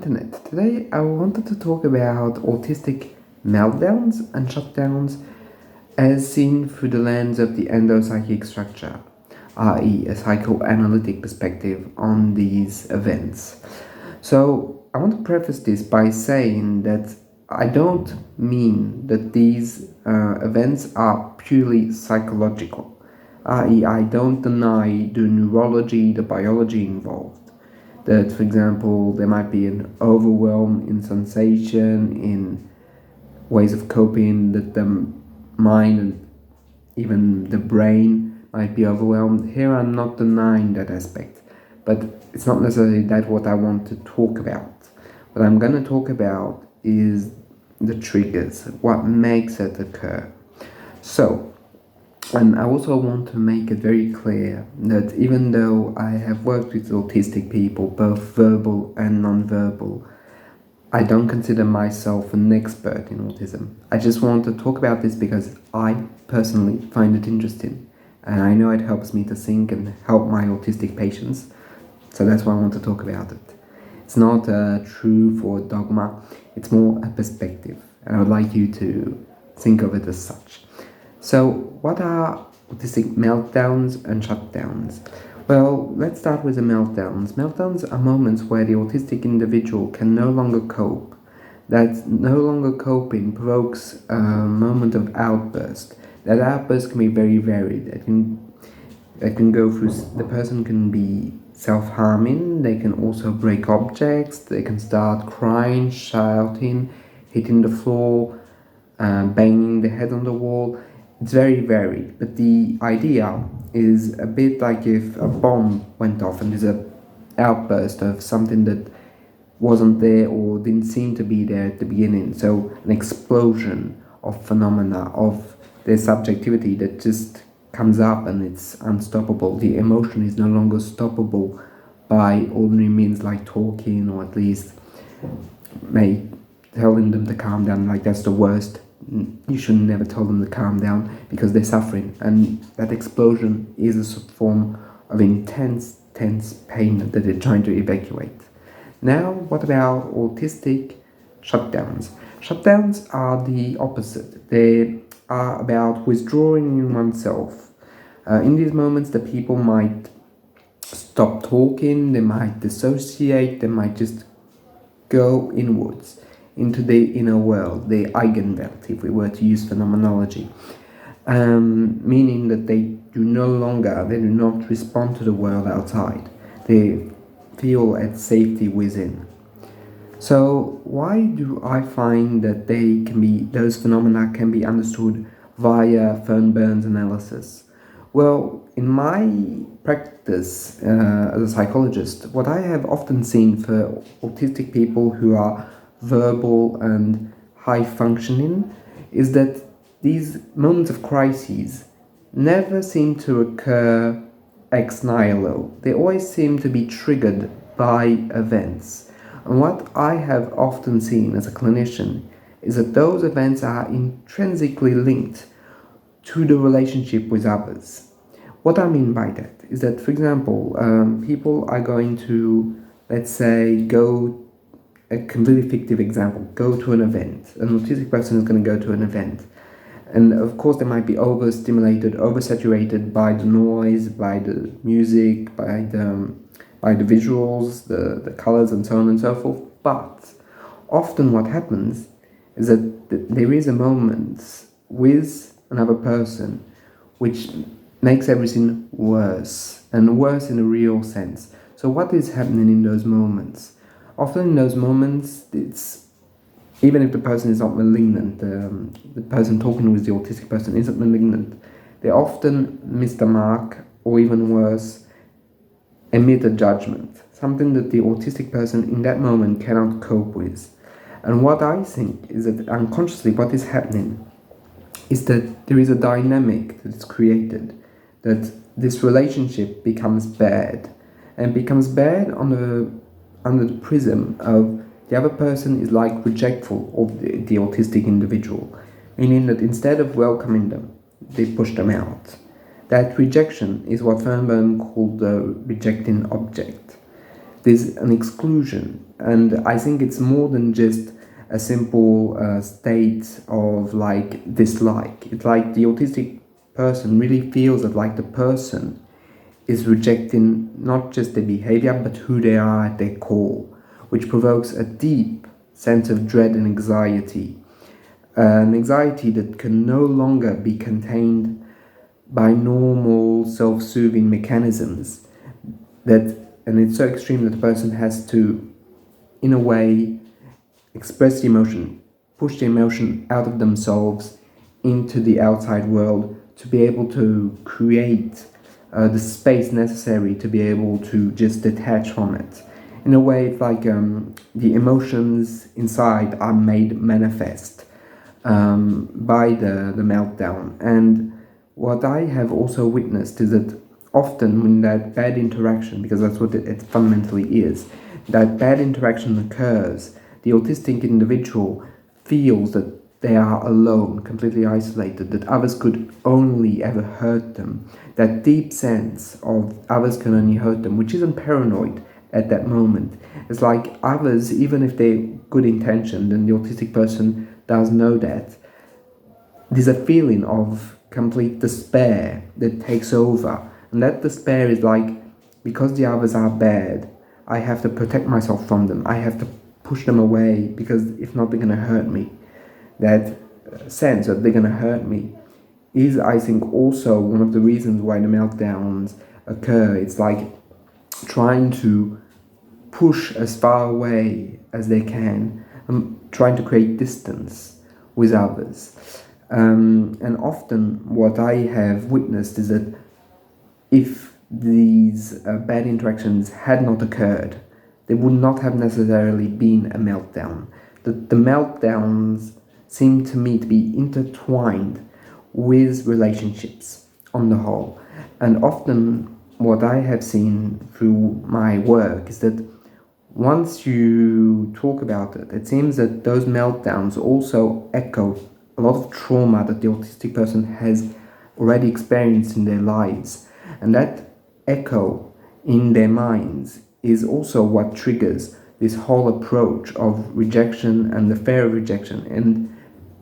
internet. Today I wanted to talk about autistic meltdowns and shutdowns as seen through the lens of the endopsychic structure, i.e. a psychoanalytic perspective on these events. So I want to preface this by saying that I don't mean that these events are purely psychological, i.e. I don't deny the neurology, the biology involved. That, for example, there might be an overwhelm in sensation, in ways of coping, that the mind and even the brain might be overwhelmed. Here I'm not denying that aspect, but it's not necessarily that what I want to talk about. What I'm going to talk about is the triggers, what makes it occur. And I also want to make it very clear that even though I have worked with autistic people, both verbal and non-verbal, I don't consider myself an expert in autism. I just want to talk about this because I personally find it interesting. And I know it helps me to think and help my autistic patients. So that's why I want to talk about it. It's not a truth or dogma. It's more a perspective. And I would like you to think of it as such. So, what are autistic meltdowns and shutdowns? Well, let's start with the meltdowns. Meltdowns are moments where the autistic individual can no longer cope. That no longer coping provokes a moment of outburst. That outburst can be very varied. It can go through, the person can be self-harming, they can also break objects, they can start crying, shouting, hitting the floor, banging their head on the wall. It's very varied, but the idea is a bit like if a bomb went off and there's an outburst of something that wasn't there or didn't seem to be there at the beginning. So an explosion of phenomena of their subjectivity that just comes up and it's unstoppable. The emotion is no longer stoppable by ordinary means like talking, or at least telling them to calm down. Like, that's the worst. You should never tell them to calm down because they're suffering, and that explosion is a form of intense, tense pain that they're trying to evacuate. Now, what about autistic shutdowns? Shutdowns are the opposite. They are about withdrawing in oneself. In these moments, the people might stop talking, they might dissociate, they might just go inwards into the inner world, the Eigenwelt, if we were to use phenomenology, meaning that they do not respond to the world outside. They feel at safety within. So why do I find that those phenomena can be understood via Fairbairn's analysis? Well, in my practice as a psychologist, what I have often seen for autistic people who are verbal and high functioning is that these moments of crises never seem to occur ex nihilo. They always seem to be triggered by events. And what I have often seen as a clinician is that those events are intrinsically linked to the relationship with others. What I mean by that is that, for example, people are going to, let's say, a completely fictive example, go to an event. An autistic person is going to go to an event. And of course, they might be overstimulated, oversaturated by the noise, by the music, by the visuals, the colors, and so on and so forth. But often what happens is that there is a moment with another person which makes everything worse, and worse in a real sense. So what is happening in those moments? Often in those moments, it's even if the person is not malignant, the person talking with the autistic person isn't malignant, they often miss the mark, or even worse, emit a judgment, something that the autistic person in that moment cannot cope with. And what I think is that unconsciously what is happening is that there is a dynamic that is created, that this relationship becomes bad, and becomes bad under the prism of the other person is like rejectful of the autistic individual, meaning that instead of welcoming them, they push them out. That rejection is what Fairbairn called the rejecting object. there's an exclusion. And I think it's more than just a simple state of like dislike. It's like the autistic person really feels that like the person is rejecting not just their behavior but who they are at their core, which provokes a deep sense of dread and anxiety. An anxiety that can no longer be contained by normal self-soothing mechanisms, and it's so extreme that the person has to, in a way, express the emotion, push the emotion out of themselves into the outside world to be able to create the space necessary to be able to just detach from it. In a way, it's like the emotions inside are made manifest by the meltdown. And what I have also witnessed is that often when that bad interaction, because that's what it fundamentally is, that bad interaction occurs, the autistic individual feels that they are alone, completely isolated, that others could only ever hurt them. That deep sense of others can only hurt them, which isn't paranoid at that moment. It's like others, even if they're good intentioned, and the autistic person does know that, there's a feeling of complete despair that takes over. And that despair is like, because the others are bad, I have to protect myself from them. I have to push them away because if not, they're going to hurt me. That sense that they're going to hurt me is, I think, also one of the reasons why the meltdowns occur. It's like trying to push as far away as they can, trying to create distance with others. And often what I have witnessed is that if these bad interactions had not occurred, there would not have necessarily been a meltdown. The meltdowns seem to me to be intertwined with relationships on the whole. And often what I have seen through my work is that once you talk about it, it seems that those meltdowns also echo a lot of trauma that the autistic person has already experienced in their lives. And that echo in their minds is also what triggers this whole approach of rejection and the fear of rejection. And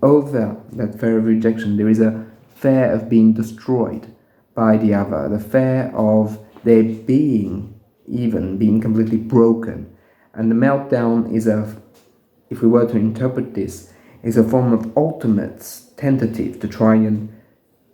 over that fear of rejection, there is a fear of being destroyed by the other, the fear of their being completely broken. And the meltdown is if we were to interpret this, is a form of ultimate tentative to try and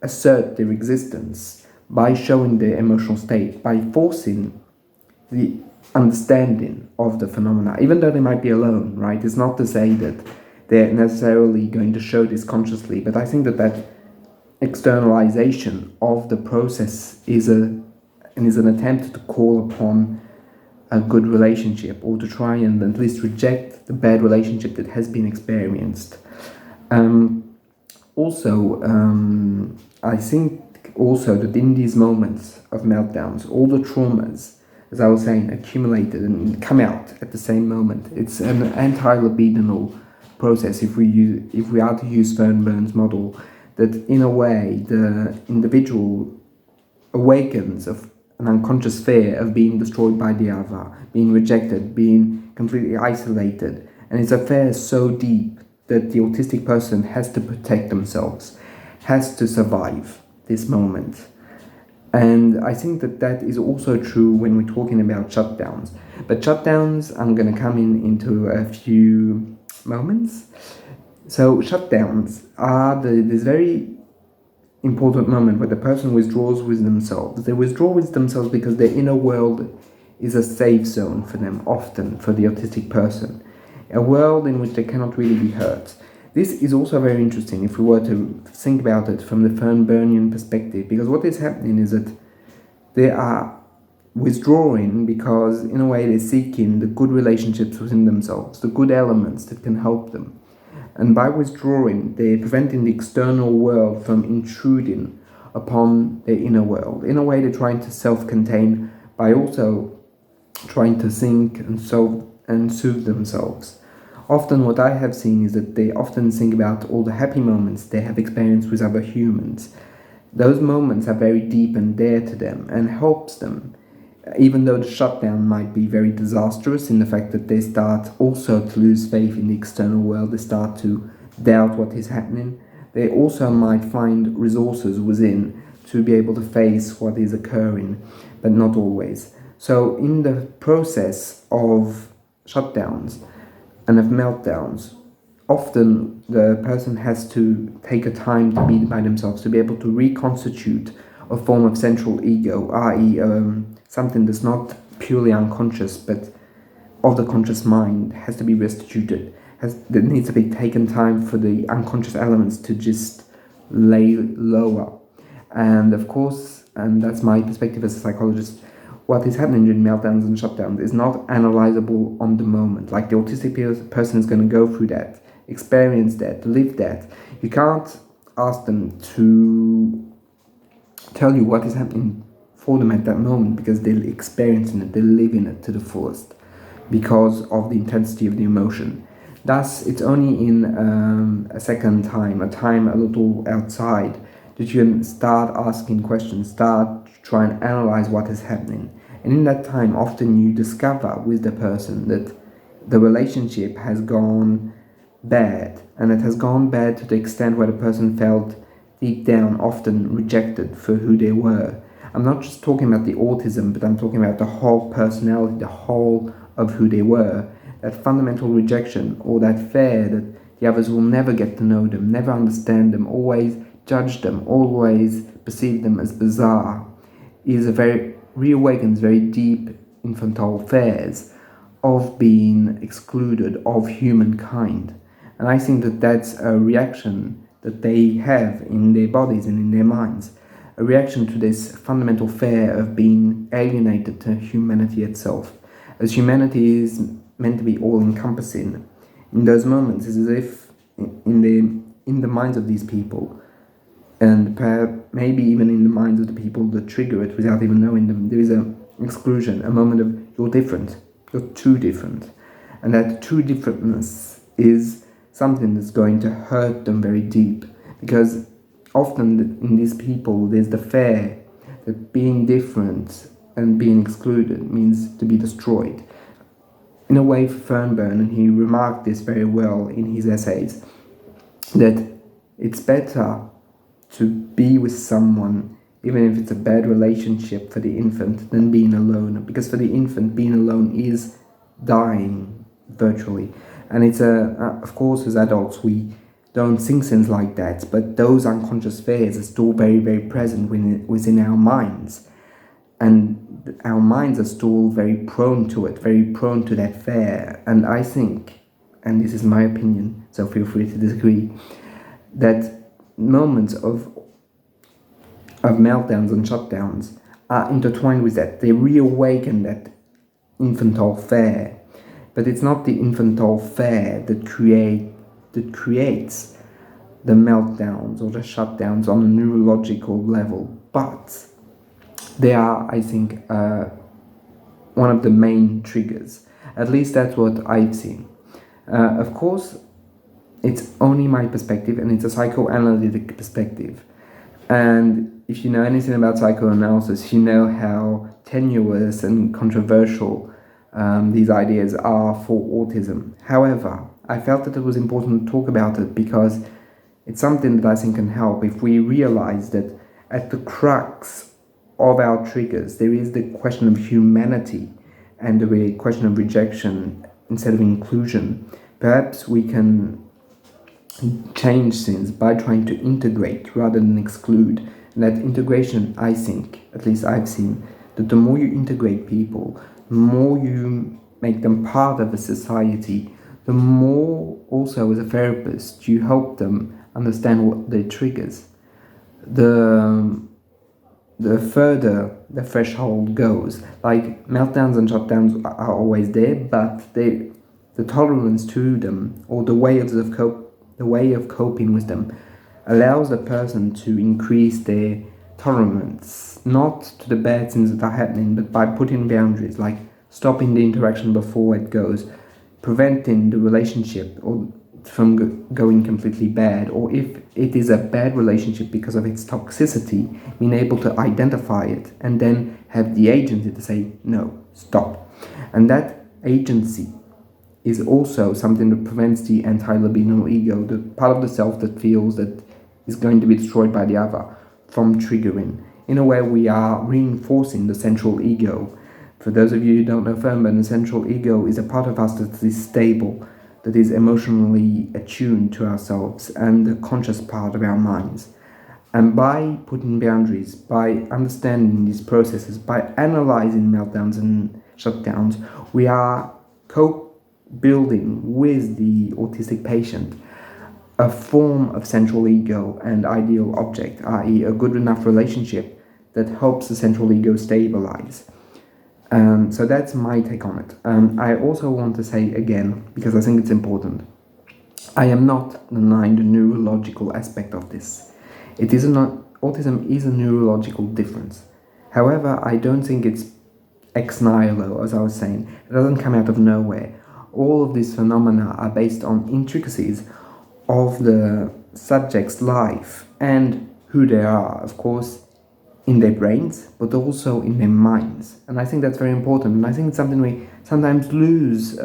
assert their existence by showing their emotional state, by forcing the understanding of the phenomena, even though they might be alone, right? It's not to say that they're necessarily going to show this consciously, but I think that externalization of the process is an attempt to call upon a good relationship, or to try and at least reject the bad relationship that has been experienced. I think also that in these moments of meltdowns, all the traumas, as I was saying, accumulated and come out at the same moment. It's an anti-libidinal process, if we are to use Fairbairn's model, that in a way the individual awakens of an unconscious fear of being destroyed by the other, being rejected, being completely isolated. And it's a fear so deep that the autistic person has to protect themselves, has to survive this moment. And I think that is also true when we're talking about shutdowns. But shutdowns, I'm going to come into a few moments. So shutdowns are this very important moment where the person withdraws with themselves. They withdraw with themselves because their inner world is a safe zone for them, often for the autistic person. A world in which they cannot really be hurt. This is also very interesting if we were to think about it from the Fairbairnian perspective, because what is happening is that they are withdrawing because in a way they're seeking the good relationships within themselves, the good elements that can help them. And by withdrawing, they're preventing the external world from intruding upon their inner world. In a way, they're trying to self-contain by also trying to think and soothe themselves. Often what I have seen is that they often think about all the happy moments they have experienced with other humans. Those moments are very deep and dear to them and helps them Even though the shutdown might be very disastrous in the fact that they start also to lose faith in the external world, they start to doubt what is happening, they also might find resources within to be able to face what is occurring, but not always. So in the process of shutdowns and of meltdowns, often the person has to take a time to be by themselves, to be able to reconstitute a form of central ego, i.e. Something that's not purely unconscious but of the conscious mind has to be restituted. There needs to be taken time for the unconscious elements to just lay lower. And of course, and that's my perspective as a psychologist, what is happening during meltdowns and shutdowns is not analyzable on the moment. Like the autistic person is going to go through that, experience that, live that. You can't ask them to tell you what is happening for them at that moment, because they're experiencing it, they're living it to the fullest because of the intensity of the emotion. Thus, it's only in a second time, a time a little outside, that you can start asking questions, start to try and analyze what is happening. And in that time, often you discover with the person that the relationship has gone bad, and it has gone bad to the extent where the person felt deep down often rejected for who they were. I'm not just talking about the autism, but I'm talking about the whole personality, the whole of who they were. That fundamental rejection, or that fear that the others will never get to know them, never understand them, always judge them, always perceive them as bizarre, reawakens very deep infantile fears of being excluded of humankind. And I think that that's a reaction that they have in their bodies and in their minds, a reaction to this fundamental fear of being alienated to humanity itself. As humanity is meant to be all-encompassing, in those moments it's as if in the minds of these people, and perhaps maybe even in the minds of the people that trigger it without even knowing them, there is an exclusion, a moment of you're different, you're too different. And that too differentness is something that's going to hurt them very deep, because often in these people there's the fear that being different and being excluded means to be destroyed. In a way, Fairbairn, and he remarked this very well in his essays, that it's better to be with someone, even if it's a bad relationship for the infant, than being alone. Because for the infant, being alone is dying, virtually. And it's of course, as adults, we don't think things like that, but those unconscious fears are still very, very present within our minds. And our minds are still very prone to it, very prone to that fear. And I think, and this is my opinion, so feel free to disagree, that moments of meltdowns and shutdowns are intertwined with that. They reawaken that infantile fear. But it's not the infantile fear that creates the meltdowns or the shutdowns on a neurological level, but they are, I think, one of the main triggers. At least that's what I've seen. Of course, it's only my perspective, and it's a psychoanalytic perspective. And if you know anything about psychoanalysis, you know how tenuous and controversial these ideas are for autism. However, I felt that it was important to talk about it because it's something that I think can help if we realize that at the crux of our triggers there is the question of humanity and the question of rejection instead of inclusion. Perhaps we can change things by trying to integrate rather than exclude. And that integration, I think, at least I've seen, that the more you integrate people, the more you make them part of a society, the more also as a therapist you help them understand what their triggers. The further the threshold goes, like meltdowns and shutdowns are always there, but the tolerance to them, or the way of coping with them, allows the person to increase their tolerance, not to the bad things that are happening, but by putting boundaries, like stopping the interaction before it goes, preventing the relationship or from going completely bad, or if it is a bad relationship because of its toxicity, being able to identify it and then have the agency to say, no, stop. And that agency is also something that prevents the anti-libidinal ego, the part of the self that feels that is going to be destroyed by the other, from triggering. In a way, we are reinforcing the central ego. For those of you who don't know Fairbairn, the central ego is a part of us that is stable, that is emotionally attuned to ourselves and the conscious part of our minds. And by putting boundaries, by understanding these processes, by analyzing meltdowns and shutdowns, we are co-building with the autistic patient a form of central ego and ideal object, i.e. a good enough relationship that helps the central ego stabilize. So that's my take on it. I also want to say again, because I think it's important, I am not denying the neurological aspect of this. Autism is a neurological difference. However, I don't think it's ex nihilo, as I was saying. It doesn't come out of nowhere. All of these phenomena are based on intricacies of the subject's life and who they are, of course, in their brains, but also in their minds. And I think that's very important. And I think it's something we sometimes lose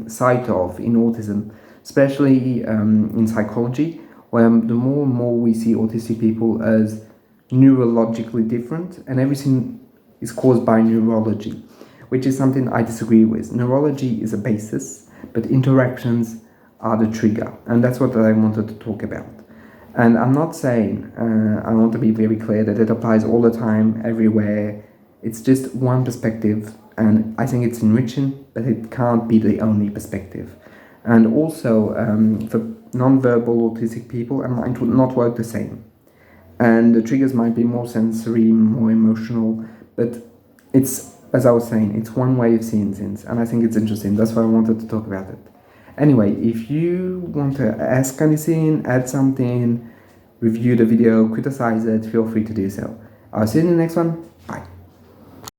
sight of in autism, especially in psychology, where the more and more we see autistic people as neurologically different, and everything is caused by neurology, which is something I disagree with. Neurology is a basis, but interactions are the trigger. And that's what I wanted to talk about. And I'm not saying, I want to be very clear that it applies all the time, everywhere. It's just one perspective, and I think it's enriching, but it can't be the only perspective. And also, for non-verbal autistic people, a mind would not work the same. And the triggers might be more sensory, more emotional, but it's, as I was saying, it's one way of seeing things, and I think it's interesting. That's why I wanted to talk about it. Anyway, if you want to ask anything, add something, review the video, criticize it, feel free to do so. I'll see you in the next one. Bye.